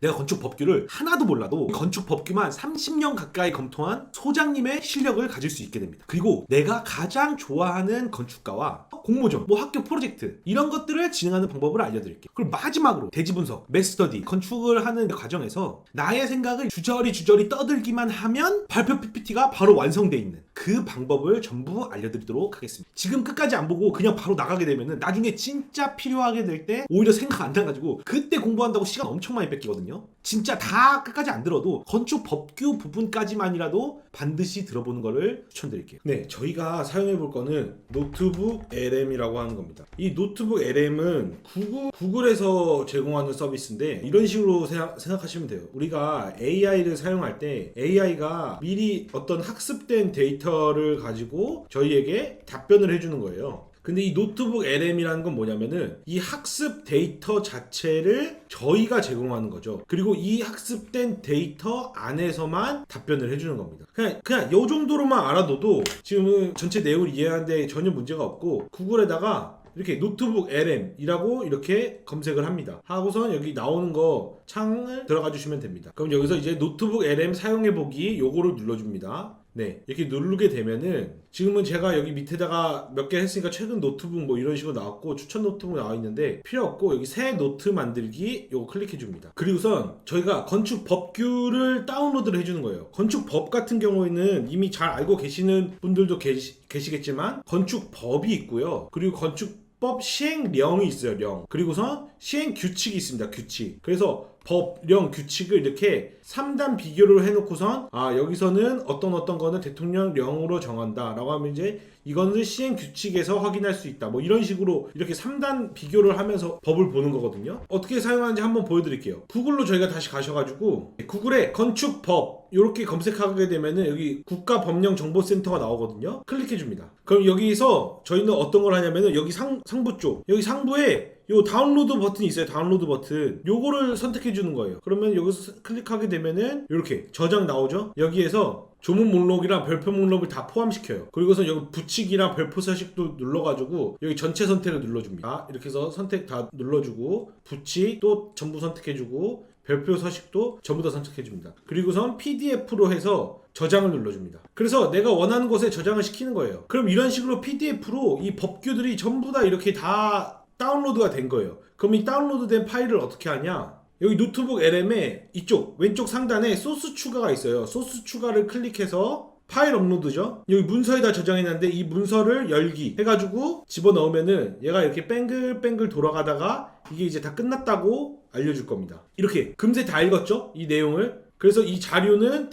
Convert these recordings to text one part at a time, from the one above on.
내가 건축 법규를 하나도 몰라도 건축 법규만 30년 가까이 검토한 소장님의 실력을 가질 수 있게 됩니다. 그리고 내가 가장 좋아하는 건축가와 공모전, 뭐 학교 프로젝트 이런 것들을 진행하는 방법을 알려드릴게요. 그리고 마지막으로 대지 분석, 매스터디, 건축을 하는 과정에서 나의 생각을 주저리 떠들기만 하면 발표 PPT가 바로 완성돼 있는 그 방법을 전부 알려드리도록 하겠습니다. 지금 끝까지 안 보고 그냥 바로 나가게 되면은 나중에 진짜 필요하게 될 때 오히려 생각 안 나가지고 그때 공부한다고 시간 엄청 많이 뺏기거든요. 진짜 다 끝까지 안 들어도 건축 법규 부분까지만이라도 반드시 들어보는 거를 추천드릴게요. 네, 저희가 사용해 볼 거는 노트북 LM이라고 하는 겁니다. 이 노트북 LM은 구글에서 제공하는 서비스인데 이런 식으로 생각하시면 돼요. 우리가 AI를 사용할 때 AI가 미리 어떤 학습된 데이터를 가지고 저희에게 답변을 해주는 거예요. 근데 이 노트북 LM이라는 건 뭐냐면은 이 학습 데이터 자체를 저희가 제공하는 거죠. 그리고 이 학습된 데이터 안에서만 답변을 해주는 겁니다. 그냥 요 정도로만 알아둬도 지금은 전체 내용을 이해하는데 전혀 문제가 없고 구글에다가 이렇게 노트북 LM이라고 이렇게 검색을 합니다. 하고선 여기 나오는 거 창을 들어가 주시면 됩니다. 그럼 여기서 이제 노트북 LM 사용해보기 요거를 눌러줍니다. 네, 이렇게 누르게 되면은 지금은 제가 여기 밑에다가 몇 개 했으니까 최근 노트북 뭐 이런 식으로 나왔고 추천 노트북 나와 있는데 필요 없고 여기 새 노트 만들기 요거 클릭해 줍니다. 그리고선 저희가 건축 법규를 다운로드를 해주는 거예요. 건축 법 같은 경우에는 이미 잘 알고 계시는 분들도 계시겠지만 건축 법이 있고요. 그리고 건축법 시행령이 있어요. 령. 그리고선 시행 규칙이 있습니다. 규칙. 그래서 법령 규칙을 이렇게 3단 비교를 해놓고선 여기서는 어떤 거는 대통령령으로 정한다 라고 하면 이제 이거는 시행 규칙에서 확인할 수 있다 뭐 이런 식으로 이렇게 3단 비교를 하면서 법을 보는 거거든요. 어떻게 사용하는지 한번 보여드릴게요. 구글로 저희가 다시 가셔가지고 구글에 건축법 이렇게 검색하게 되면은 여기 국가법령정보센터가 나오거든요. 클릭해줍니다. 그럼 여기서 저희는 어떤 걸 하냐면은 여기 상부 쪽 여기 상부에 요 다운로드 버튼이 있어요. 다운로드 버튼 요거를 선택해 주는 거예요. 그러면 여기서 클릭하게 되면은 이렇게 저장 나오죠. 여기에서 조문 목록이랑 별표 목록을 다 포함시켜요. 그리고서 여기 붙이기랑 별표 서식도 눌러가지고 여기 전체 선택을 눌러줍니다. 이렇게 해서 선택 다 눌러주고 붙이 또 전부 선택해주고 별표 서식도 전부 다 선택해줍니다. 그리고선 PDF로 해서 저장을 눌러줍니다. 그래서 내가 원하는 곳에 저장을 시키는 거예요. 그럼 이런 식으로 PDF로 이 법규들이 전부 다 이렇게 다 다운로드가 된 거예요. 그럼 이 다운로드된 파일을 어떻게 하냐? 여기 노트북 LM에 이쪽 왼쪽 상단에 소스 추가가 있어요. 소스 추가를 클릭해서 파일 업로드죠. 여기 문서에다 저장해놨는데 이 문서를 열기 해가지고 집어넣으면은 얘가 이렇게 뱅글뱅글 돌아가다가 이게 이제 다 끝났다고 알려줄 겁니다. 이렇게 금세 다 읽었죠? 이 내용을. 그래서 이 자료는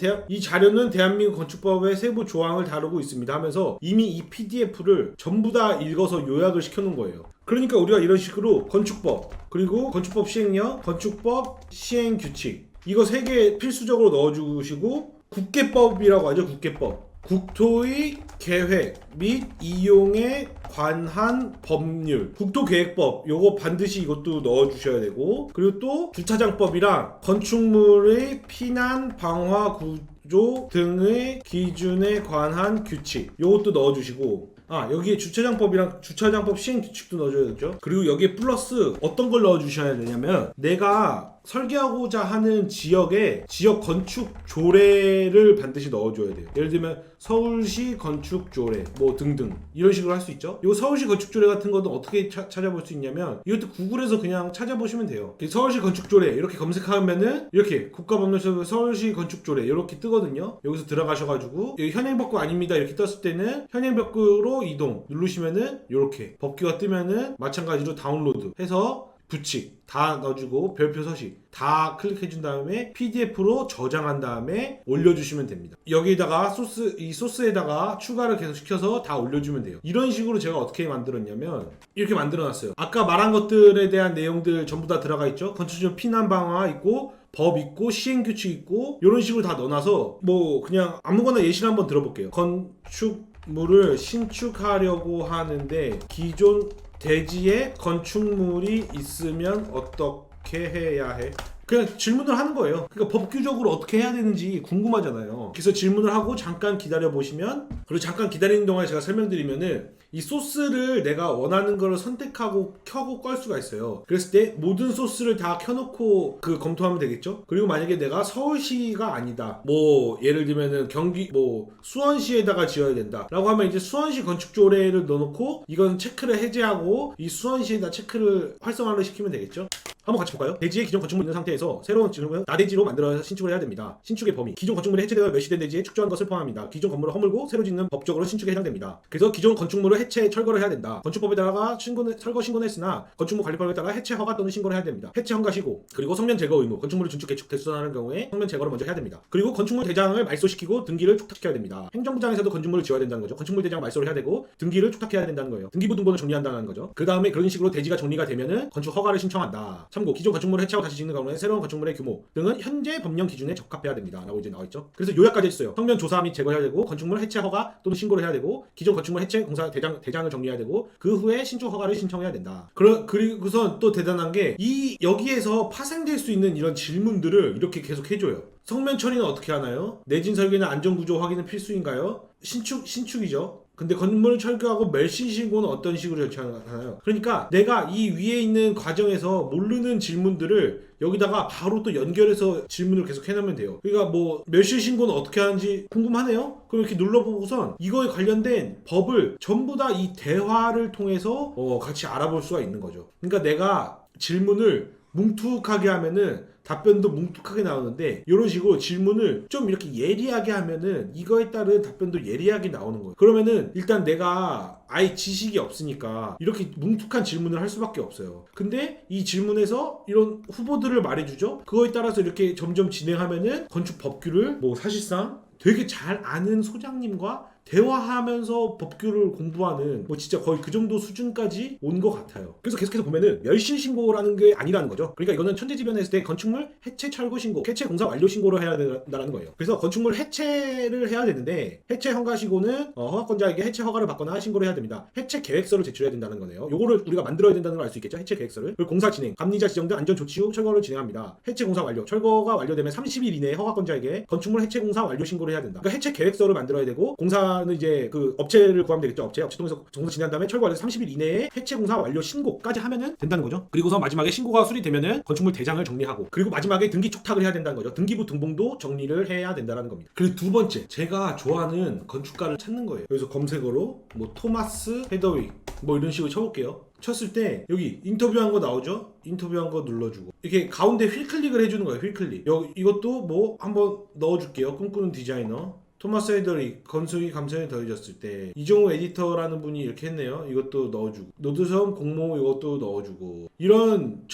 대한민국 건축법의 세부 조항을 다루고 있습니다 하면서 이미 이 PDF를 전부 다 읽어서 요약을 시켜놓은 거예요. 그러니까 우리가 이런 식으로 건축법, 그리고 건축법 시행령, 건축법 시행규칙 이거 3개 필수적으로 넣어주시고 국계법이라고 하죠. 국계법. 국토의 계획 및 이용에 관한 법률 국토계획법 요거 반드시 이것도 넣어주셔야 되고 그리고 또 주차장법이랑 건축물의 피난 방화 구조 등의 기준에 관한 규칙 요것도 넣어주시고 여기에 주차장법이랑 주차장법 시행 규칙도 넣어줘야겠죠. 그리고 여기에 플러스 어떤 걸 넣어주셔야 되냐면 내가 설계하고자 하는 지역에 지역 건축 조례를 반드시 넣어줘야 돼요. 예를 들면 서울시 건축 조례 뭐 등등 이런 식으로 할 수 있죠. 이 서울시 건축 조례 같은 것도 어떻게 찾아볼 수 있냐면 이것도 구글에서 그냥 찾아보시면 돼요. 서울시 건축 조례 이렇게 검색하면은 이렇게 국가법령처럼 서울시 건축 조례 이렇게 뜨거든요. 여기서 들어가셔가지고 여기 현행법규 아닙니다 이렇게 떴을 때는 현행법규로 이동 누르시면은 이렇게 법규가 뜨면은 마찬가지로 다운로드 해서 부칙 다 넣어주고 별표 서식 다 클릭해준 다음에 PDF로 저장한 다음에 올려주시면 됩니다. 여기다가 이 소스에다가 추가를 계속 시켜서 다 올려주면 돼요. 이런 식으로 제가 어떻게 만들었냐면 이렇게 만들어놨어요. 아까 말한 것들에 대한 내용들 전부 다 들어가 있죠. 건축적 피난 방화 있고 법 있고 시행규칙 있고 이런 식으로 다 넣어놔서 뭐 그냥 아무거나 예시를 한번 들어볼게요. 건축물을 신축하려고 하는데 기존 대지에 건축물이 있으면 어떻게 해야 해? 그냥 질문을 하는 거예요. 그러니까 법규적으로 어떻게 해야 되는지 궁금하잖아요. 그래서 질문을 하고 잠깐 기다려 보시면 그리고 잠깐 기다리는 동안에 제가 설명드리면은 이 소스를 내가 원하는 걸 선택하고 켜고 끌 수가 있어요. 그랬을 때 모든 소스를 다 켜놓고 그 검토하면 되겠죠. 그리고 만약에 내가 서울시가 아니다, 뭐 예를 들면은 경기 뭐 수원시에다가 지어야 된다 라고 하면 이제 수원시 건축조례를 넣어놓고 이건 체크를 해제하고 이 수원시에다 체크를 활성화를 시키면 되겠죠. 한번 같이 볼까요? 대지에 기존 건축물 있는 상태에서 새로운 지역을 나대지로 만들어서 신축을 해야 됩니다. 신축의 범위, 기존 건축물이 해체되어 멸시된 대지에 축조한 것을 포함합니다. 기존 건물을 허물고 새로 짓는 법적으로 신축에 해당됩니다. 그래서 기존 건축물을 해체, 철거를 해야 된다. 건축법에 따라 설거 신고는 했으나 건축물 관리법에 따라 해체 허가 또는 신고를 해야 됩니다. 해체 허가 시고, 그리고 성면 제거 의무, 건축물을 준축, 개축, 대수선하는 경우에 성면 제거를 먼저 해야 됩니다. 그리고 건축물 대장을 말소시키고 등기를 촉탁시켜야 됩니다. 행정부장에서도 건축물을 지어야 된다는 거죠. 건축물 대장 말소를 해야 되고 등기를 촉탁해야 된다는 거예요. 등기부 등본을 정리한다는 거죠. 그 다음에 그런 식으로 대지가 정리가 되면은 건축 허가를 신청한다. 참고, 기존 건축물을 해체하고 다시 짓는 경우에 새로운 건축물의 규모 등은 현재 법령 기준에 적합해야 됩니다 라고 이제 나와있죠. 그래서 요약까지 했어요. 성면 조사 및 제거해야 되고, 건축물 해체 허가 또는 신고를 해야 되고, 기존 건축물 해체 공사 대장을 정리해야 되고, 그 후에 신축 허가를 신청해야 된다. 그리고선 또 대단한 게 여기에서 파생될 수 있는 이런 질문들을 이렇게 계속 해줘요. 성면 처리는 어떻게 하나요? 내진 설계나 안전구조 확인은 필수인가요? 신축이죠. 근데 건물을 철거하고 멸실 신고는 어떤 식으로 절차하나요? 그러니까 내가 이 위에 있는 과정에서 모르는 질문들을 여기다가 바로 또 연결해서 질문을 계속 해놓으면 돼요. 그러니까 뭐 멸실 신고는 어떻게 하는지 궁금하네요? 그럼 이렇게 눌러보고선 이거에 관련된 법을 전부 다 이 대화를 통해서 같이 알아볼 수가 있는 거죠. 그러니까 내가 질문을 뭉툭하게 하면은 답변도 뭉툭하게 나오는데, 이런 식으로 질문을 좀 이렇게 예리하게 하면은 이거에 따른 답변도 예리하게 나오는 거예요. 그러면은 일단 내가 아예 지식이 없으니까 이렇게 뭉툭한 질문을 할 수밖에 없어요. 근데 이 질문에서 이런 후보들을 말해주죠. 그거에 따라서 이렇게 점점 진행하면은 건축 법규를 뭐 사실상 되게 잘 아는 소장님과 대화하면서 법규를 공부하는 뭐 진짜 거의 그 정도 수준까지 온 것 같아요. 그래서 계속해서 보면은 멸실 신고라는 게 아니라는 거죠. 그러니까 이거는 천재지변에 했을 때 건축물 해체 철거 신고, 해체 공사 완료 신고를 해야 된다는 거예요. 그래서 건축물 해체를 해야 되는데, 해체 허가 시고는 허가권자에게 해체 허가를 받거나 신고를 해야 됩니다. 해체 계획서를 제출해야 된다는 거네요. 요거를 우리가 만들어야 된다는 걸 알 수 있겠죠. 해체 계획서를. 그리고 공사 진행, 감리자 지정된 안전 조치 후 철거를 진행합니다. 해체 공사 완료, 철거가 완료되면 30일 이내에 허가권자에게 건축물 해체 공사 완료 신고를 해야 된다. 그러니까 해체 계획서를 만들어야 되고, 공사는 이제 그 업체를 구하면 되겠죠. 업체 통해서 공사 진행한 다음에 철거 완료 30일 이내에 해체 공사 완료 신고까지 하면은 된다는 거죠. 그리고서 마지막에 신고가 수리되면은 건축물 대장을 정리하고, 그리고 마지막에 등기 촉탁을 해야 된다는 거죠. 등기부 등본도 정리를 해야 된다는 겁니다. 그리고 두 번째, 제가 좋아하는 건축가를 찾는 거예요. 여기서 검색어로 뭐 토마스 헤더윅 뭐 이런 식으로 쳐볼게요. 쳤을 때 여기 인터뷰한 거 나오죠? 인터뷰한 거 눌러주고 이렇게 가운데 휠클릭을 해주는 거예요. 휠클릭. 이것도 뭐 한번 넣어줄게요. 꿈꾸는 디자이너 토마스 헤더윅 건축이 감성이 더해졌을 때, 이종우 에디터라는 분이 이렇게 했네요. 이것도 넣어주고, 노드섬 공모 이것도 넣어주고, 이런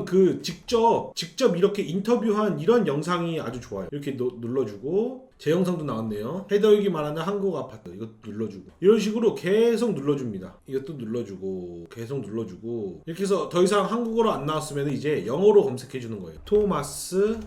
그 직접 이렇게 인터뷰한 이런 영상이 아주 좋아요. 이렇게 눌러주고, 제 영상도 나왔네요. 헤더윅이 말하는 한국 아파트 이것도 눌러주고, 이런 식으로 계속 눌러줍니다. 이것도 눌러주고, 계속 눌러주고, 이렇게 해서 더 이상 한국어로 안 나왔으면 이제 영어로 검색해주는 거예요. 토마스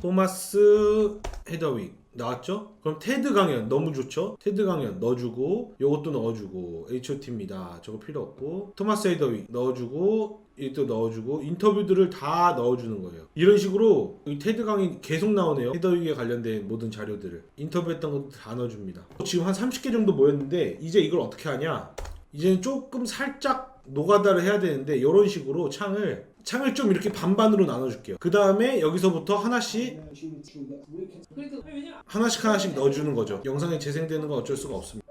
헤더윅 나왔죠? 그럼 테드 강연 너무 좋죠? 테드 강연 넣어주고, 요것도 넣어주고, HOT입니다. 저거 필요 없고, 토마스 헤더윅 넣어주고, 이것도 넣어주고, 인터뷰들을 다 넣어주는 거예요. 이런 식으로 이 테드 강연 계속 나오네요. 헤더윅에 관련된 모든 자료들을 인터뷰했던 것도 다 넣어줍니다. 지금 한 30개 정도 모였는데, 이제 이걸 어떻게 하냐? 이제는 조금 살짝 노가다를 해야 되는데, 이런 식으로 창을 좀 이렇게 반반으로 나눠줄게요. 그 다음에 여기서부터 하나씩 넣어주는 거죠. 영상에 재생되는 건 어쩔 수가 없습니다.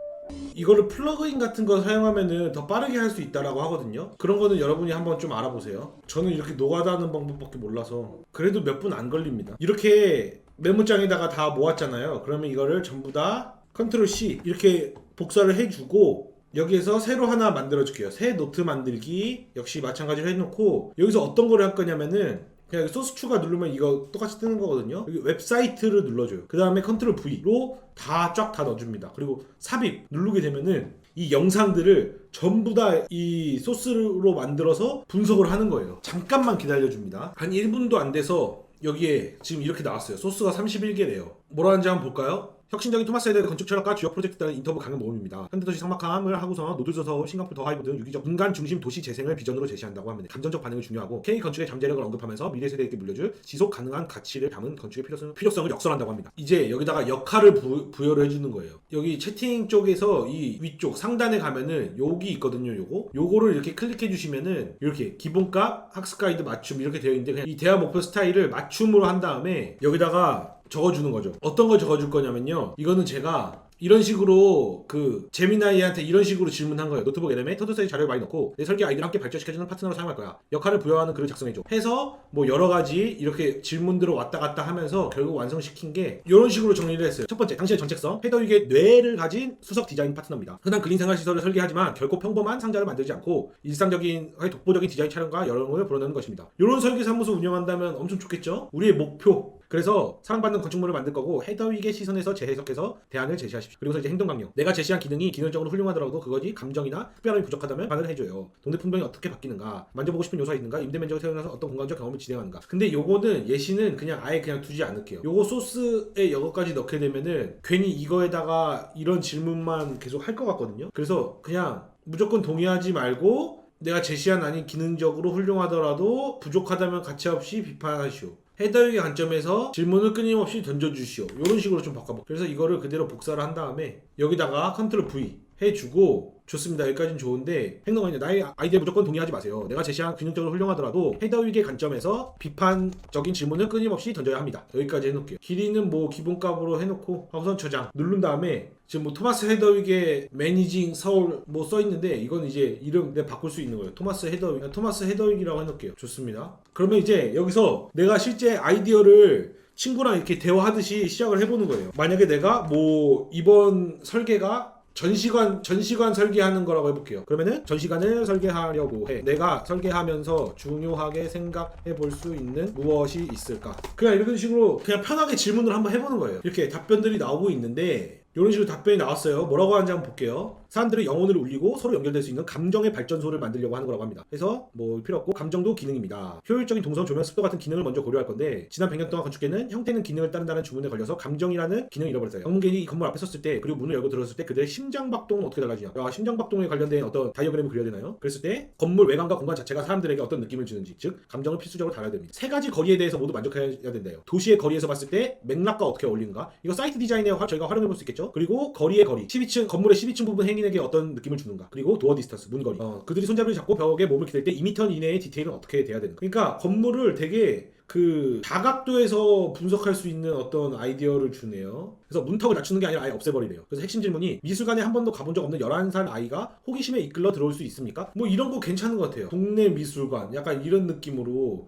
이거를 플러그인 같은 거 사용하면은 더 빠르게 할 수 있다라고 하거든요. 그런 거는 여러분이 한번 좀 알아보세요. 저는 이렇게 노가다 하는 방법밖에 몰라서. 그래도 몇 분 안 걸립니다. 이렇게 메모장에다가 다 모았잖아요. 그러면 이거를 전부 다 컨트롤 C 이렇게 복사를 해주고, 여기에서 새로 하나 만들어 줄게요. 새 노트 만들기 역시 마찬가지로 해놓고, 여기서 어떤 거를 할 거냐면은 그냥 소스 추가 누르면 이거 똑같이 뜨는 거거든요. 여기 웹사이트를 눌러줘요. 그 다음에 컨트롤 V로 다 넣어줍니다. 그리고 삽입 누르게 되면은 이 영상들을 전부 다 이 소스로 만들어서 분석을 하는 거예요. 잠깐만 기다려줍니다. 한 1분도 안 돼서 여기에 지금 이렇게 나왔어요. 소스가 31개래요. 뭐라 하는지 한번 볼까요? 혁신적인 토마스 헤더의 건축 철학과 주요 프로젝트에 따른 인터뷰 강연 모음입니다. 현대도시 상막함을 하고서 노드저 서울, 싱가포르 더 하이브 등 유기적 인간 중심 도시 재생을 비전으로 제시한다고 합니다. 감정적 반응이 중요하고 K 건축의 잠재력을 언급하면서 미래 세대에게 물려줄 지속 가능한 가치를 담은 건축의 필요성을 역설한다고 합니다. 이제 여기다가 역할을 부여를 해주는 거예요. 여기 채팅 쪽에서 이 위쪽 상단에 가면은 여기 있거든요. 요거를 이렇게 클릭해 주시면은 이렇게 기본값, 학습 가이드 맞춤 이렇게 되어 있는데 그냥 이 대화 목표 스타일을 맞춤으로 한 다음에 여기다가 적어주는 거죠. 어떤 걸 적어줄 거냐면요. 이거는 제가 이런 식으로 그 제미나이한테 이런 식으로 질문한 거예요. 노트북 LM에 터드 사이즈 자료를 많이 넣고 내 설계 아이디를 함께 발전시켜주는 파트너로 사용할 거야. 역할을 부여하는 글을 작성해줘. 해서 뭐 여러 가지 이렇게 질문들을 왔다 갔다 하면서 결국 완성시킨 게 이런 식으로 정리를 했어요. 첫 번째, 당신의 정책성. 헤더 위에 뇌를 가진 수석 디자인 파트너입니다. 흔한 근린 생활 시설을 설계하지만 결코 평범한 상자를 만들지 않고 일상적인 독보적인 디자인 촬영과 여러모를 불어넣는 것입니다. 이런 설계 사무소 운영한다면 엄청 좋겠죠? 우리의 목표. 그래서 사랑받는 건축물을 만들 거고 헤더윅의 시선에서 재해석해서 대안을 제시하십시오. 그리고서 이제 행동 강령. 내가 제시한 기능이 기능적으로 훌륭하더라도 그것이 감정이나 특별함이 부족하다면 반응을 해줘요. 동네 풍경이 어떻게 바뀌는가, 만져보고 싶은 요소가 있는가, 임대 면적을 세우면서 어떤 공간적 경험을 진행하는가. 근데 요거는 예시는 그냥 아예 그냥 두지 않을게요. 요거 소스에 이거까지 넣게 되면은 괜히 이거에다가 이런 질문만 계속 할 것 같거든요. 그래서 그냥 무조건 동의하지 말고 내가 제시한 안이 기능적으로 훌륭하더라도 부족하다면 가차없이 비판하시오. 헤더의 관점에서 질문을 끊임없이 던져주시오. 이런 식으로 좀 바꿔볼게요. 그래서 이거를 그대로 복사를 한 다음에 여기다가 컨트롤 V 해주고 좋습니다. 여기까지는 좋은데 행동은 나의 아이디어에 무조건 동의하지 마세요. 내가 제시한 기능적으로 훌륭하더라도 헤더윅의 관점에서 비판적인 질문을 끊임없이 던져야 합니다. 여기까지 해놓을게요. 길이는 뭐 기본값으로 해놓고 우선 저장 누른 다음에 지금 뭐 토마스 헤더윅의 매니징 서울 뭐 써있는데 이건 이제 이름 내가 바꿀 수 있는 거예요. 토마스 헤더윅이라고 해놓을게요. 좋습니다. 그러면 이제 여기서 내가 실제 아이디어를 친구랑 이렇게 대화하듯이 시작을 해보는 거예요. 만약에 내가 뭐 이번 설계가 전시관 설계하는 거라고 해볼게요. 그러면은 전시관을 설계하려고 해. 내가 설계하면서 중요하게 생각해 볼 수 있는 무엇이 있을까? 그냥 이런 식으로 그냥 편하게 질문을 한번 해보는 거예요. 이렇게 답변들이 나오고 있는데 이런 식으로 답변이 나왔어요. 뭐라고 하는지 한번 볼게요. 사람들의 영혼을 울리고 서로 연결될 수 있는 감정의 발전소를 만들려고 하는 거라고 합니다. 그래서 뭐 필요 없고 감정도 기능입니다. 효율적인 동선, 조명, 습도 같은 기능을 먼저 고려할 건데 지난 100년 동안 건축계는 형태는 기능을 따른다는 주문에 걸려서 감정이라는 기능을 잃어버렸어요. 방문객이 이 건물 앞에 섰을 때 그리고 문을 열고 들어섰을 때 그들의 심장박동은 어떻게 달라지냐. 심장박동에 관련된 어떤 다이어그램을 그려야 되나요? 그랬을 때 건물 외관과 공간 자체가 사람들에게 어떤 느낌을 주는지 즉 감정을 필수적으로 달아야 됩니다. 세 가지 거리에 대해서 모두 만족해야 된대요. 도시의 거리에서 봤을 때 맥락과 어떻게 어울리는가. 이거 사이트 디자인에 저희가 활용해 볼 수 있겠죠. 그리고 거리의 거리 12층 건물의 12층 부분 행인에게 어떤 느낌을 주는가. 그리고 도어 디스턴스 문거리 그들이 손잡이를 잡고 벽에 몸을 기댈 때 2m 이내의 디테일은 어떻게 돼야 되는가. 그러니까 건물을 되게 그 다각도에서 분석할 수 있는 어떤 아이디어를 주네요. 그래서 문턱을 낮추는 게 아니라 아예 없애버리네요. 그래서 핵심 질문이 미술관에 한 번도 가본 적 없는 11살 아이가 호기심에 이끌려 들어올 수 있습니까? 뭐 이런 거 괜찮은 것 같아요. 동네 미술관 약간 이런 느낌으로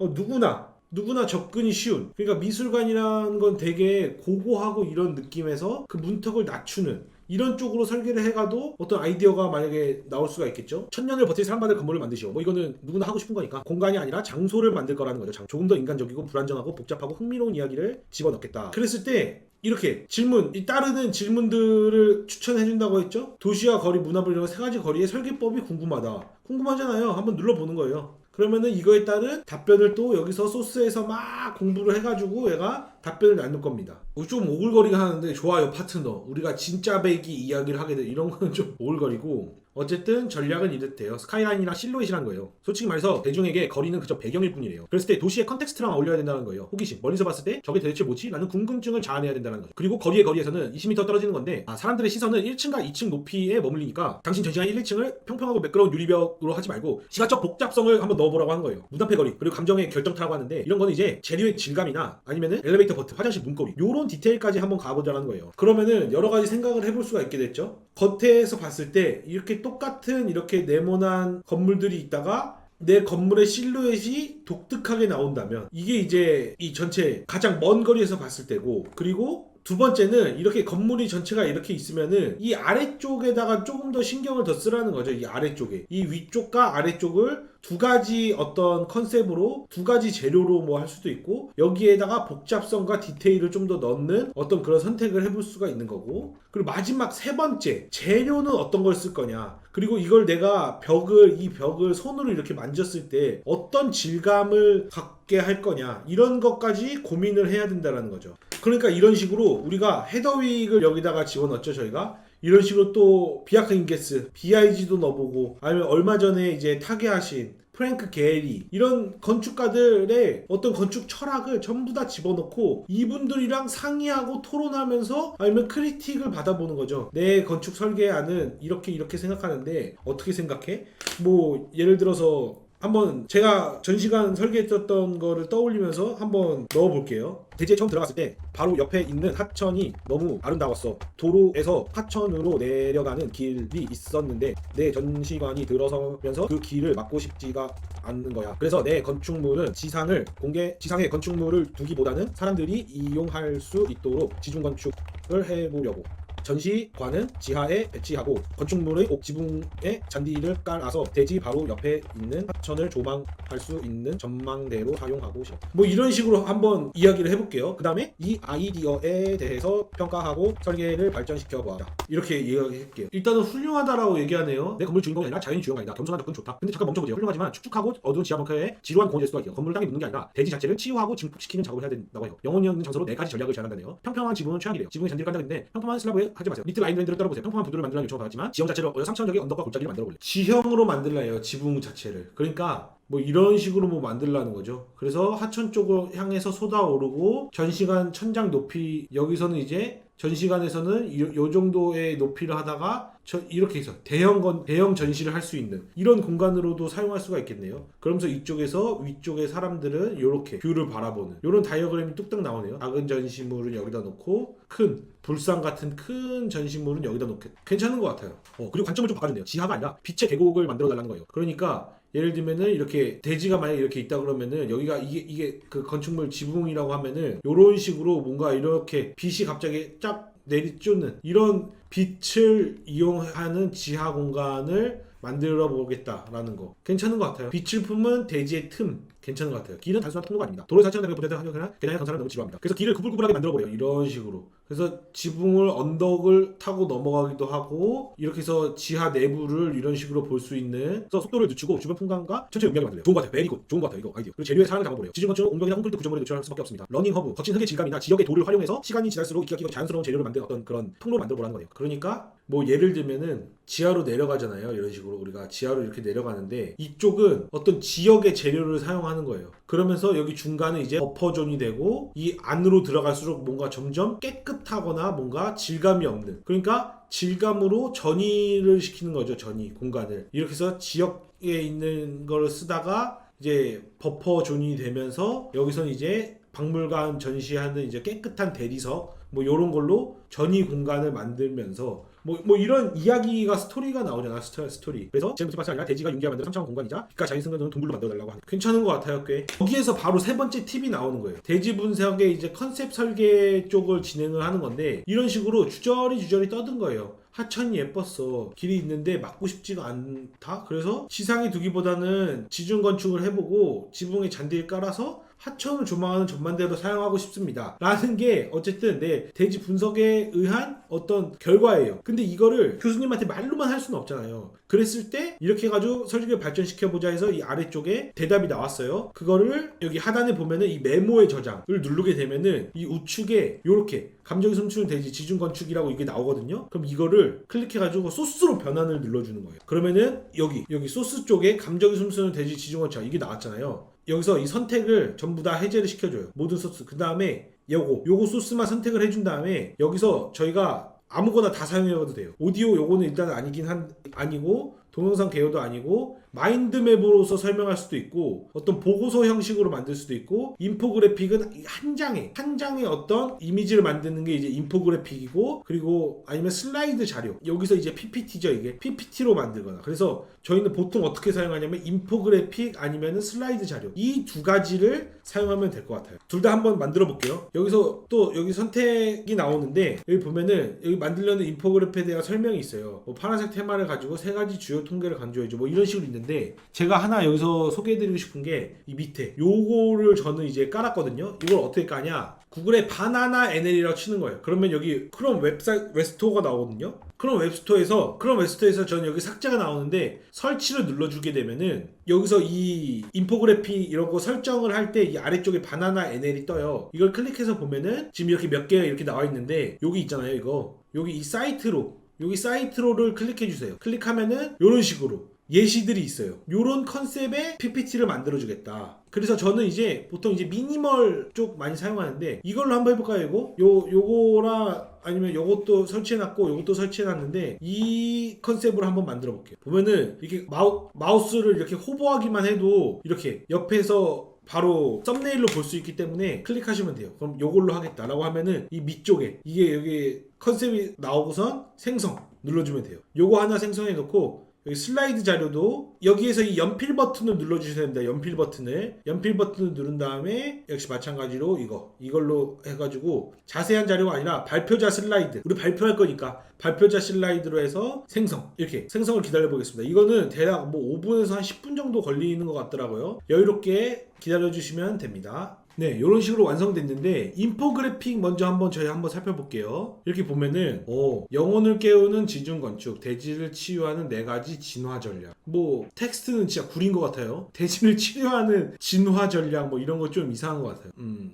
누구나 접근이 쉬운. 그러니까 미술관이라는 건 되게 고고하고 이런 느낌에서 그 문턱을 낮추는 이런 쪽으로 설계를 해가도 어떤 아이디어가 만약에 나올 수가 있겠죠. 1000년을 버틸 사랑받을 건물을 만드시오. 뭐 이거는 누구나 하고 싶은 거니까 공간이 아니라 장소를 만들 거라는 거죠. 조금 더 인간적이고 불안정하고 복잡하고 흥미로운 이야기를 집어넣겠다. 그랬을 때 이렇게 질문, 이 따르는 질문들을 추천해준다고 했죠. 도시와 거리, 문화부 이런 세 가지 거리의 설계법이 궁금하잖아요. 한번 눌러보는 거예요. 그러면은 이거에 따른 답변을 또 여기서 소스에서 막 공부를 해가지고 얘가 답변을 나눌 겁니다. 좀 오글거리긴 하는데 좋아요 파트너. 우리가 진짜 배기 이야기를 하게 돼. 이런 거는 좀 오글거리고 어쨌든 전략은 이렇대요. 스카이라인이랑 실루엣이란 거예요. 솔직히 말해서 대중에게 거리는 그저 배경일 뿐이래요. 그랬을 때 도시의 컨텍스트랑 어울려야 된다는 거예요. 호기심. 멀리서 봤을 때 저게 도대체 뭐지? 라는 궁금증을 자아내야 된다는 거죠. 그리고 거리에서는 20m 떨어지는 건데 사람들의 시선은 1층과 2층 높이에 머물리니까 당신 전시관 1, 2층을 평평하고 매끄러운 유리벽으로 하지 말고 시각적 복잡성을 한번 넣어보라고 하는 거예요. 문 앞의 거리 그리고 감정의 결정타라고 하는데 이런 거는 이제 재료의 질감이나 아니면은 엘리베이터 버튼, 화장실 문고리 요런 디테일까지 한번 가보자라는 거예요. 그러면은 여러 가지 생각을 해볼 수가 있게 됐죠. 겉에서 봤을 때 이렇게 똑같은 이렇게 네모난 건물들이 있다가 내 건물의 실루엣이 독특하게 나온다면 이게 이제 이 전체 가장 먼 거리에서 봤을 때고 그리고 두 번째는 이렇게 건물이 전체가 이렇게 있으면은 이 아래쪽에다가 조금 더 신경을 더 쓰라는 거죠. 이 아래쪽에 이 위쪽과 아래쪽을 두 가지 어떤 컨셉으로 두 가지 재료로 뭐 할 수도 있고 여기에다가 복잡성과 디테일을 좀 더 넣는 어떤 그런 선택을 해볼 수가 있는 거고 그리고 마지막 세 번째 재료는 어떤 걸 쓸 거냐 그리고 이걸 내가 이 벽을 손으로 이렇게 만졌을 때 어떤 질감을 갖게 할 거냐 이런 것까지 고민을 해야 된다는 거죠. 그러니까 이런 식으로 우리가 헤더윅을 여기다가 집어넣었죠 저희가. 이런 식으로 또 비아크 인게스, BIG도 넣어보고, 아니면 얼마 전에 이제 타계하신 프랭크 게리, 이런 건축가들의 어떤 건축 철학을 전부 다 집어넣고 이분들이랑 상의하고 토론하면서 아니면 크리틱을 받아보는 거죠. 내 건축 설계안은 이렇게 생각하는데 어떻게 생각해? 뭐 예를 들어서 한번 제가 전시관 설계했었던 거를 떠올리면서 한번 넣어볼게요. 대지에 처음 들어갔을 때 바로 옆에 있는 하천이 너무 아름다웠어. 도로에서 하천으로 내려가는 길이 있었는데 내 전시관이 들어서면서 그 길을 막고 싶지가 않는 거야. 그래서 내 건축물은 지상에 건축물을 두기보다는 사람들이 이용할 수 있도록 지중 건축을 해보려고. 전시관은 지하에 배치하고 건축물의 지붕에 잔디를 깔아서 대지 바로 옆에 있는 하천을 조망할 수 있는 전망대로 사용하고 싶어. 뭐 이런 식으로 한번 이야기를 해볼게요. 그 다음에 이 아이디어에 대해서 평가하고 설계를 발전시켜 보아라. 이렇게 이야기할게요. 일단은 훌륭하다라고 얘기하네요. 내 건물 주인공이 아니라 자연인 주인공이 아니다. 겸손한 접근 좋다. 근데 잠깐 멈춰보세요. 훌륭하지만 축축하고 어두운 지하 벙커에 지루한 공원이 될 수가 있어요. 건물을 땅에 묻는 게 아니라 대지 자체를 치유하고 증폭시키는 작업을 해야 된다고 해요. 영혼이 없는 장소로 4가지 전략을 제안한다네요. 평평한 지붕은 최악이래요. 지붕에 잔디를 깐다고 했는데 평평한 슬라브에 하지 마세요. 밑에 라인들을 떨어보세요. 평평한 부두를 만들라는 요청을 받았지만 지형 자체를 상처적인 언덕과 골짜기를 만들어볼래요. 지형으로 만들래요. 지붕 자체를. 그러니까 뭐 이런 식으로 뭐 만들라는 거죠. 그래서 하천 쪽으로 향해서 쏟아오르고 전시관 천장 높이, 여기서는 이제 전시관에서는 요 정도의 높이를 하다가 이렇게 해서 대형 전시를 할 수 있는 이런 공간으로도 사용할 수가 있겠네요. 그러면서 이쪽에서 위쪽의 사람들은 이렇게 뷰를 바라보는 이런 다이어그램이 뚝딱 나오네요. 작은 전시물은 여기다 놓고 큰 불상 같은 큰 전시물은 여기다 놓게. 괜찮은 것 같아요. 그리고 관점을 좀 바꿔준대요. 지하가 아니라 빛의 계곡을 만들어 달라는 거예요. 그러니까 예를 들면은 이렇게 대지가 만약에 이렇게 있다 그러면은 여기가 이게 그 건축물 지붕이라고 하면은 요런 식으로 뭔가 이렇게 빛이 갑자기 쫙 내리쫓는 이런 빛을 이용하는 지하 공간을 만들어 보겠다라는 거 괜찮은 것 같아요. 빛을 품은 대지의 틈 괜찮은 것 같아요. 길은 단순한 통로가 아닙니다. 도로 자체는 계단에 건설하면 너무 지루합니다. 그래서 길을 구불구불하게 만들어버려요. 이런 식으로. 그래서 지붕을 언덕을 타고 넘어가기도 하고 이렇게 해서 지하 내부를 이런 식으로 볼 수 있는, 그래서 속도를 늦추고 주변 풍광과 천천히 음미하게 만들어요. 좋은 것 같아요. 베리굿. 좋은 것 같아요. 이거 아이디어. 그리고 재료의 사랑을 담아보래요. 지중 건축은 옹벽이나 콘크리트 구조물에 노출할 수밖에 없습니다. 러닝 허브, 거친 흙의 질감이나 지역의 돌을 활용해서 시간이 지날수록 이가 끼고 자연스러운 재료를 만든 어떤 그런 통로를 만들어 보라는 거예요. 그러니까 뭐 예를 들면은 지하로 내려가잖아요. 이런 식으로 우리가 지하로 이렇게 내려가는데 이쪽은 어떤 지역의 재료를 사용하는 거예요. 그러면서 여기 중간은 이제 버퍼존이 되고 이 안으로 들어갈수록 뭔가 점점 깨끗하거나 뭔가 질감이 없는, 그러니까 질감으로 전이를 시키는 거죠. 전이 공간을 이렇게 해서 지역에 있는 거를 쓰다가 이제 버퍼존이 되면서 여기서는 이제 박물관 전시하는 이제 깨끗한 대리석 뭐 이런 걸로 전이 공간을 만들면서 뭐 이런 이야기가 스토리가 나오잖아. 스토리. 그래서 제일 무슨 아니라 대지가 윤기가 만드는 3차원 공간이자 빛과 자연 승간도는 동굴로 만들어달라고 하는. 괜찮은 것 같아요. 꽤. 여기에서 바로 세 번째 팁이 나오는 거예요. 대지 분석의 이제 컨셉 설계 쪽을 진행을 하는 건데 이런 식으로 주저리 떠든 거예요. 하천이 예뻤어. 길이 있는데 막고 싶지가 않다. 그래서 지상에 두기보다는 지중 건축을 해보고 지붕에 잔디를 깔아서 하천을 조망하는 전망대로 사용하고 싶습니다. 라는 게 어쨌든 내 대지 분석에 의한 어떤 결과예요. 근데 이거를 교수님한테 말로만 할 수는 없잖아요. 그랬을 때 이렇게 해가지고 설계를 발전시켜보자 해서 이 아래쪽에 대답이 나왔어요. 그거를 여기 하단에 보면은 이 메모의 저장을 누르게 되면은 이 우측에 이렇게 감정이 숨추는 대지 지중 건축이라고 이게 나오거든요. 그럼 이거를 클릭해가지고 소스로 변환을 눌러주는 거예요. 그러면은 여기 소스 쪽에 감정이 숨쉬는 대지 지중 건축 이게 나왔잖아요. 여기서 이 선택을 전부 다 해제를 시켜줘요. 모든 소스. 그 다음에 요거 소스만 선택을 해준 다음에 여기서 저희가 아무거나 다 사용해봐도 돼요. 오디오 요거는 일단 아니고 동영상 개요도 아니고 마인드맵으로서 설명할 수도 있고 어떤 보고서 형식으로 만들 수도 있고 인포그래픽은 한 장의 어떤 이미지를 만드는 게 이제 인포그래픽이고 그리고 아니면 슬라이드 자료 여기서 이제 PPT죠. 이게 PPT로 만들거나. 그래서 저희는 보통 어떻게 사용하냐면 인포그래픽 아니면 슬라이드 자료 이 두 가지를 사용하면 될 것 같아요. 둘 다 한번 만들어 볼게요. 여기서 또 여기 선택이 나오는데 여기 보면은 여기 만들려는 인포그래픽에 대한 설명이 있어요. 뭐 파란색 테마를 가지고 세 가지 주요 통계를 강조해줘 뭐 이런 식으로 있는데 제가 하나 여기서 소개해드리고 싶은 게 이 밑에 요거를 저는 이제 깔았거든요. 이걸 어떻게 까냐, 구글에 바나나 NL이라고 치는 거예요. 그러면 여기 크롬 웹스토어가 나오거든요. 크롬 웹스토어에서 저는 여기 삭제가 나오는데 설치를 눌러주게 되면은 여기서 이 인포그래픽 이런 거 설정을 할 때 이 아래쪽에 바나나 NL이 떠요. 이걸 클릭해서 보면은 지금 이렇게 몇 개가 이렇게 나와 있는데 여기 있잖아요. 이거 여기 이 사이트로를 클릭해 주세요. 클릭하면은 이런 식으로 예시들이 있어요. 요런 컨셉의 PPT를 만들어주겠다. 그래서 저는 이제 보통 이제 미니멀 쪽 많이 사용하는데 이걸로 한번 해볼까요? 요거랑 아니면 요것도 설치해놨고 요것도 설치해놨는데 이 컨셉으로 한번 만들어 볼게요. 보면은 이렇게 마우스를 이렇게 호버하기만 해도 이렇게 옆에서 바로 썸네일로 볼 수 있기 때문에 클릭하시면 돼요. 그럼 요걸로 하겠다라고 하면은 이 밑쪽에 이게 여기 컨셉이 나오고선 생성 눌러주면 돼요. 요거 하나 생성해 놓고 여기 슬라이드 자료도 여기에서 이 연필 버튼을 눌러주셔야 됩니다. 연필 버튼을 누른 다음에 역시 마찬가지로 이걸로 해가지고 자세한 자료가 아니라 발표자 슬라이드, 우리 발표할 거니까 발표자 슬라이드로 해서 이렇게 생성을 기다려 보겠습니다. 이거는 대략 뭐 5분에서 한 10분 정도 걸리는 것 같더라고요. 여유롭게 기다려 주시면 됩니다. 네, 이런 식으로 완성됐는데 인포그래픽 먼저 저희 한번 살펴볼게요. 이렇게 보면은 영혼을 깨우는 지중 건축, 대지를 치유하는 4가지 진화 전략. 뭐 텍스트는 진짜 구린 것 같아요. 대지를 치유하는 진화 전략 뭐 이런 거 좀 이상한 것 같아요.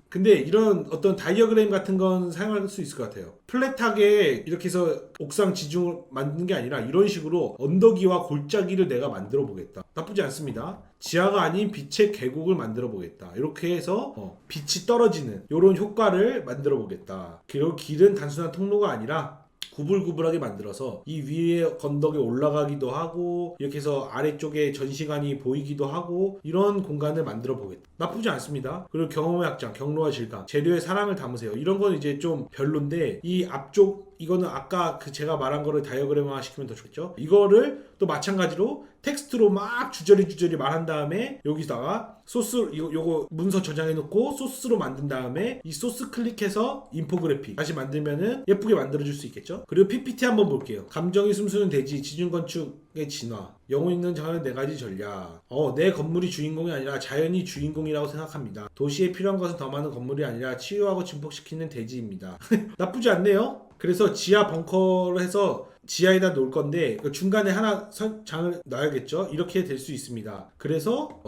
근데 이런 어떤 다이어그램 같은 건 사용할 수 있을 것 같아요. 플랫하게 이렇게 해서 옥상 지중을 만드는 게 아니라 이런 식으로 언덕이와 골짜기를 내가 만들어 보겠다. 나쁘지 않습니다. 지하가 아닌 빛의 계곡을 만들어 보겠다. 이렇게 해서 빛이 떨어지는 이런 효과를 만들어 보겠다. 그리고 길은 단순한 통로가 아니라 구불구불하게 만들어서 이 위에 건덕에 올라가기도 하고 이렇게 해서 아래쪽에 전시관이 보이기도 하고 이런 공간을 만들어 보겠다. 나쁘지 않습니다. 그리고 경험의 확장, 경로와 질감, 재료의 사랑을 담으세요. 이런 건 이제 좀 별론데 이 앞쪽 이거는 아까 제가 말한 거를 다이어그램화 시키면 더 좋겠죠. 이거를 또 마찬가지로 텍스트로 막 주저리 말한 다음에 여기다가 소스 요거 문서 저장해 놓고 소스로 만든 다음에 이 소스 클릭해서 인포그래픽 다시 만들면은 예쁘게 만들어 줄 수 있겠죠. 그리고 PPT 한번 볼게요. 감정이 숨쉬는 대지, 지중 건축의 진화, 영혼 있는 자연의 4가지 전략. 내 건물이 주인공이 아니라 자연이 주인공이라고 생각합니다. 도시에 필요한 것은 더 많은 건물이 아니라 치유하고 증폭시키는 대지입니다. 나쁘지 않네요. 그래서 지하 벙커를 해서 지하에다 놓을 건데 중간에 하나 장을 놔야겠죠. 이렇게 될 수 있습니다. 그래서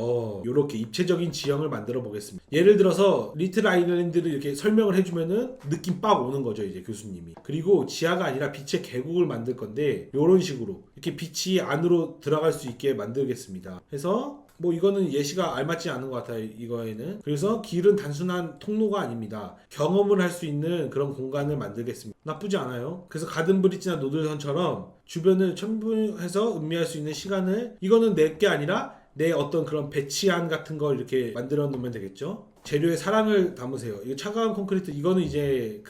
이렇게 입체적인 지형을 만들어 보겠습니다. 예를 들어서 리틀 아일랜드를 이렇게 설명을 해주면은 느낌 빡 오는 거죠, 이제 교수님이. 그리고 지하가 아니라 빛의 계곡을 만들 건데 이런 식으로 이렇게 빛이 안으로 들어갈 수 있게 만들겠습니다. 해서 뭐 이거는 예시가 알맞지 않은 것 같아요, 이거에는. 그래서 길은 단순한 통로가 아닙니다. 경험을 할 수 있는 그런 공간을 만들겠습니다. 나쁘지 않아요. 그래서 가든 브릿지나 노들선처럼 주변을 첨부해서 음미할 수 있는 시간을, 이거는 내 게 아니라 내 어떤 그런 배치안 같은 걸 이렇게 만들어 놓으면 되겠죠. 재료의 사랑을 담으세요. 이거 차가운 콘크리트, 이거는 이제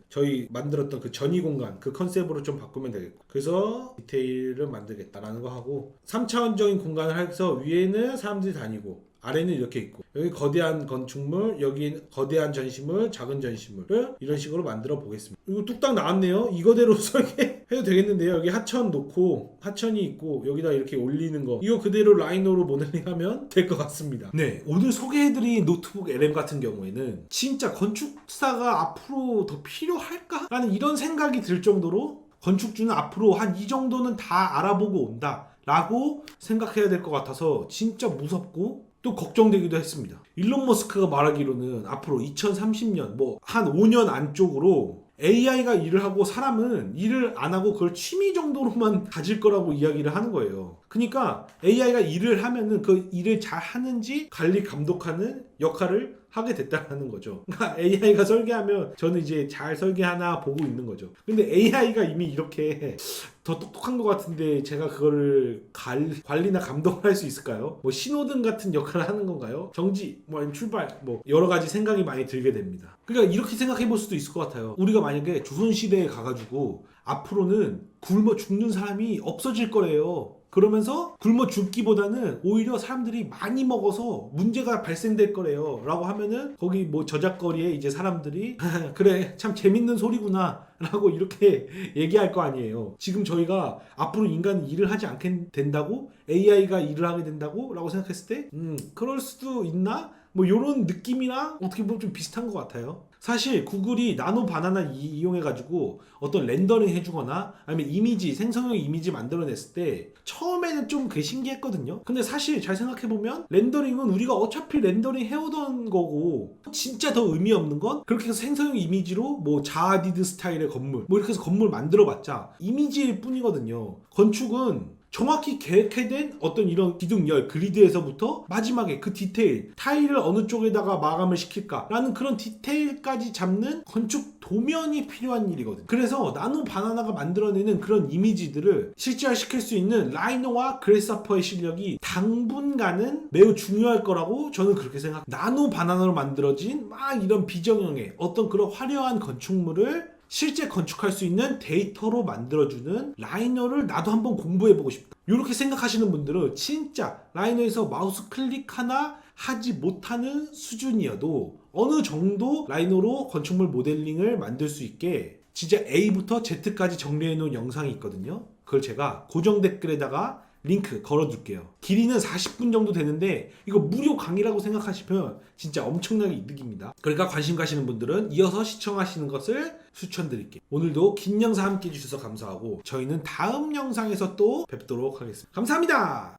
저희 만들었던 그 전이 공간 그 컨셉으로 좀 바꾸면 되겠고, 그래서 디테일을 만들겠다라는 거 하고 3차원적인 공간을 해서 위에는 사람들이 다니고 아래는 이렇게 있고 여기 거대한 건축물, 여기 거대한 전시물, 작은 전시물을 이런 식으로 만들어 보겠습니다. 이거 뚝딱 나왔네요. 이거대로 설계해도 되겠는데요. 여기 하천 놓고 하천이 있고 여기다 이렇게 올리는 거, 이거 그대로 라이너로 모델링하면 될 것 같습니다. 네, 오늘 소개해드린 노트북 LM 같은 경우에는 진짜 건축사가 앞으로 더 필요할까? 라는 이런 생각이 들 정도로 건축주는 앞으로 한 이 정도는 다 알아보고 온다 라고 생각해야 될 것 같아서 진짜 무섭고 또 걱정되기도 했습니다. 일론 머스크가 말하기로는 앞으로 2030년 뭐 한 5년 안쪽으로 AI가 일을 하고 사람은 일을 안 하고 그걸 취미 정도로만 가질 거라고 이야기를 하는 거예요. 그러니까 AI가 일을 하면은 그 일을 잘 하는지 관리 감독하는 역할을 하게 됐다는 거죠. 그러니까 AI가 설계하면 저는 이제 잘 설계하나 보고 있는 거죠. 근데 AI가 이미 이렇게 더 똑똑한 것 같은데 제가 그거를 관리나 감독을 할 수 있을까요? 뭐 신호등 같은 역할을 하는 건가요? 정지, 뭐 아니면 출발, 뭐 여러 가지 생각이 많이 들게 됩니다. 그러니까 이렇게 생각해 볼 수도 있을 것 같아요. 우리가 만약에 조선시대에 가가지고 앞으로는 굶어 죽는 사람이 없어질 거래요. 그러면서 굶어 죽기보다는 오히려 사람들이 많이 먹어서 문제가 발생될 거래요 라고 하면은 거기 뭐 저작거리에 이제 사람들이 그래 참 재밌는 소리구나 라고 이렇게 얘기할 거 아니에요. 지금 저희가 앞으로 인간이 일을 하지 않게 된다고? AI가 일을 하게 된다고? 라고 생각했을 때 그럴 수도 있나? 뭐 이런 느낌이랑 어떻게 보면 좀 비슷한 것 같아요. 사실 구글이 나노 바나나 이용해가지고 어떤 렌더링 해주거나 아니면 이미지, 생성형 이미지 만들어냈을 때 처음에는 좀 그게 신기했거든요. 근데 사실 잘 생각해보면 렌더링은 우리가 어차피 렌더링 해오던 거고 진짜 더 의미 없는 건 그렇게 해서 생성형 이미지로 뭐 자아디드 스타일의 건물 뭐 이렇게 해서 건물 만들어봤자 이미지일 뿐이거든요. 건축은 정확히 계획된 어떤 이런 기둥열 그리드에서부터 마지막에 그 디테일 타일을 어느 쪽에다가 마감을 시킬까 라는 그런 디테일까지 잡는 건축 도면이 필요한 일이거든요. 그래서 나노 바나나가 만들어내는 그런 이미지들을 실제화시킬 수 있는 라이노와 그래스하퍼의 실력이 당분간은 매우 중요할 거라고 저는 그렇게 생각합니다. 나노 바나나로 만들어진 막 이런 비정형의 어떤 그런 화려한 건축물을 실제 건축할 수 있는 데이터로 만들어주는 라이너를 나도 한번 공부해보고 싶다. 이렇게 생각하시는 분들은 진짜 라이너에서 마우스 클릭 하나 하지 못하는 수준이어도 어느 정도 라이너로 건축물 모델링을 만들 수 있게 진짜 A부터 Z까지 정리해놓은 영상이 있거든요. 그걸 제가 고정 댓글에다가 링크 걸어둘게요. 길이는 40분 정도 되는데 이거 무료 강의라고 생각하시면 진짜 엄청나게 이득입니다. 그러니까 관심 가시는 분들은 이어서 시청하시는 것을 추천드릴게요. 오늘도 긴 영상 함께 해주셔서 감사하고 저희는 다음 영상에서 또 뵙도록 하겠습니다. 감사합니다.